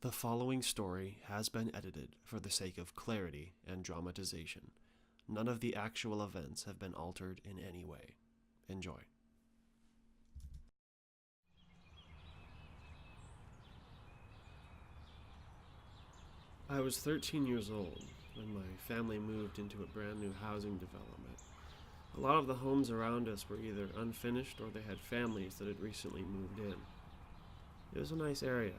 The following story has been edited for the sake of clarity and dramatization. None of the actual events have been altered in any way. Enjoy. I was 13 years old when my family moved into a brand new housing development. A lot of the homes around us were either unfinished or they had families that had recently moved in. It was a nice area.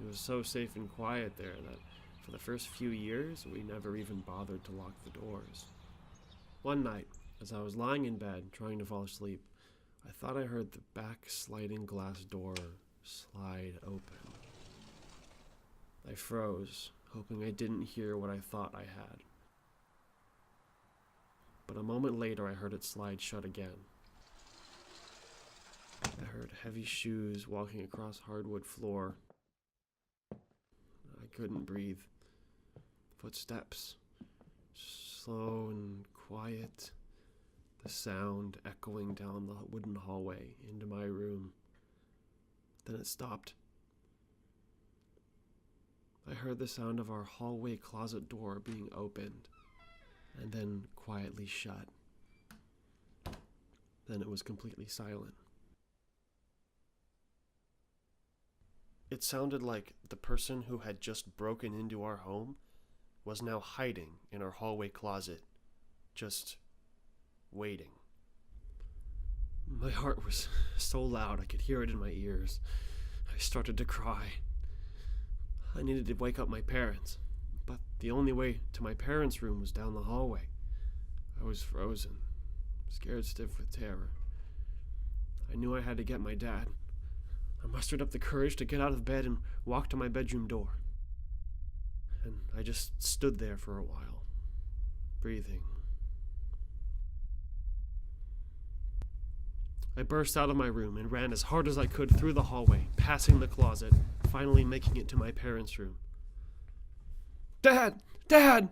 It was so safe and quiet there that for the first few years, we never even bothered to lock the doors. One night, as I was lying in bed trying to fall asleep, I thought I heard the back sliding glass door slide open. I froze, hoping I didn't hear what I thought I had. But a moment later, I heard it slide shut again. I heard heavy shoes walking across hardwood floor. I couldn't breathe. Footsteps, slow and quiet, the sound echoing down the wooden hallway into my room. Then it stopped. I heard the sound of our hallway closet door being opened and then quietly shut. Then it was completely silent. It sounded like the person who had just broken into our home was now hiding in our hallway closet, just waiting. My heart was so loud I could hear it in my ears. I started to cry. I needed to wake up my parents, but the only way to my parents' room was down the hallway. I was frozen, scared stiff with terror. I knew I had to get my dad. I mustered up the courage to get out of bed and walk to my bedroom door. And I just stood there for a while, breathing. I burst out of my room and ran as hard as I could through the hallway, passing the closet, finally making it to my parents' room. "Dad! Dad!"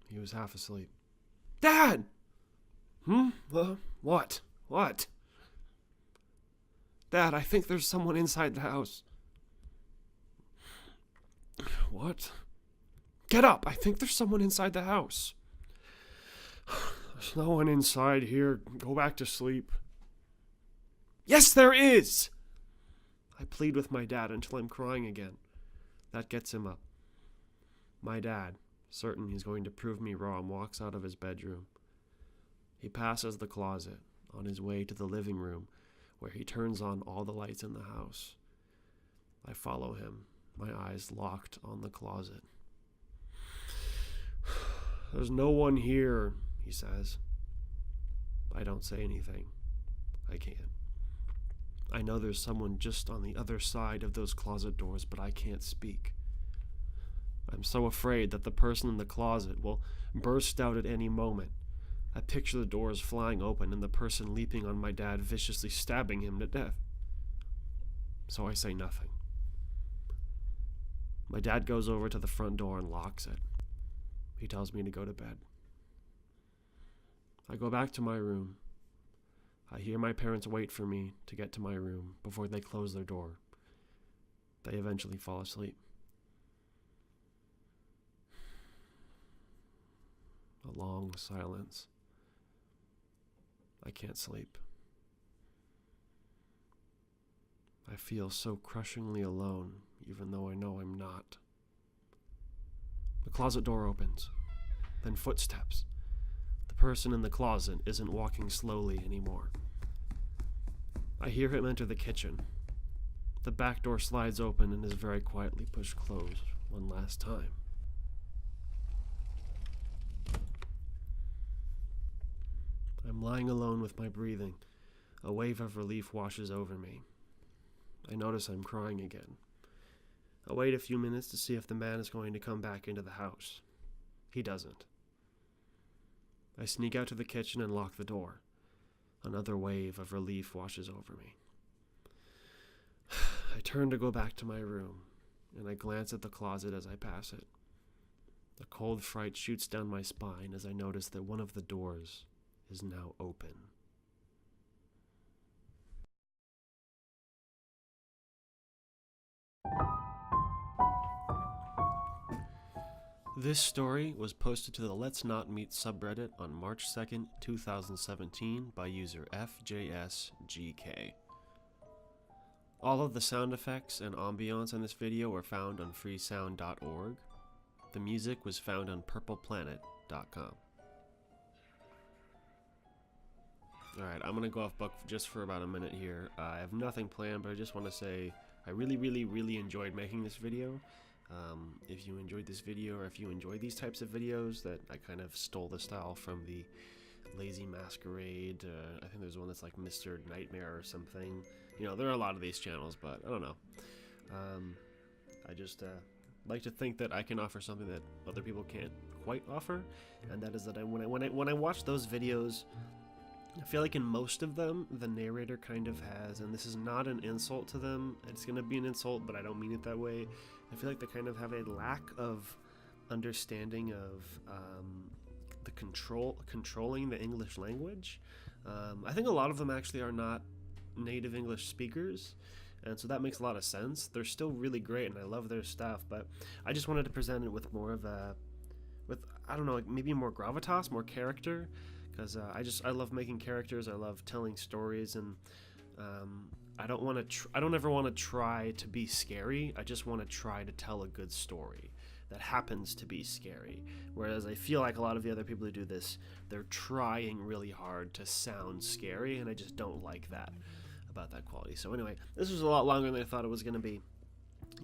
He was half asleep. "Dad!" What? What? "Dad, I think there's someone inside the house." "What?" "Get up! I think there's someone inside the house." "There's no one inside here. Go back to sleep." "Yes, there is!" I plead with my dad until I'm crying again. That gets him up. My dad, certain he's going to prove me wrong, walks out of his bedroom. He passes the closet on his way to the living room, where he turns on all the lights in the house. I follow him, my eyes locked on the closet. "There's no one here," he says. I don't say anything. I can't. I know there's someone just on the other side of those closet doors, but I can't speak. I'm so afraid that the person in the closet will burst out at any moment. I picture the doors flying open and the person leaping on my dad, viciously stabbing him to death. So I say nothing. My dad goes over to the front door and locks it. He tells me to go to bed. I go back to my room. I hear my parents wait for me to get to my room before they close their door. They eventually fall asleep. A long silence. I can't sleep. I feel so crushingly alone, even though I know I'm not. The closet door opens, then footsteps. The person in the closet isn't walking slowly anymore. I hear him enter the kitchen. The back door slides open and is very quietly pushed closed one last time. I'm lying alone with my breathing. A wave of relief washes over me. I notice I'm crying again. I wait a few minutes to see if the man is going to come back into the house. He doesn't. I sneak out to the kitchen and lock the door. Another wave of relief washes over me. I turn to go back to my room, and I glance at the closet as I pass it. A cold fright shoots down my spine as I notice that one of the doors is now open. This story was posted to the Let's Not Meet subreddit on March 2nd, 2017 by user FJSGK. All of the sound effects and ambiance in this video were found on freesound.org. The music was found on purpleplanet.com. Alright, I'm going to go off book just for about a minute here. I have nothing planned, but I just want to say I really enjoyed making this video. If you enjoyed this video, or if you enjoy these types of videos, that I kind of stole the style from the Lazy Masquerade, I think there's one that's like Mr. Nightmare or something. You know, there are a lot of these channels, but I don't know. I just like to think that I can offer something that other people can't quite offer, and that is that when I watch those videos, I feel like in most of them, the narrator kind of has, and this is not an insult to them, it's going to be an insult, but I don't mean it that way. I feel like they kind of have a lack of understanding of the controlling the English language. I think a lot of them actually are not native English speakers, and so that makes a lot of sense. They're still really great, and I love their stuff, but I just wanted to present it with more of a, I don't know, like maybe more gravitas, more character, because I love making characters. I love telling stories, and I don't ever want to try to be scary. I just want to try to tell a good story that happens to be scary. Whereas I feel like a lot of the other people who do this, they're trying really hard to sound scary, and I just don't like that about that quality. So anyway, this was a lot longer than I thought it was going to be.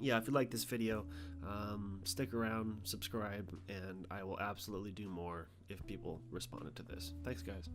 Yeah, if you like this video, stick around, subscribe, and I will absolutely do more if people responded to this. Thanks, guys.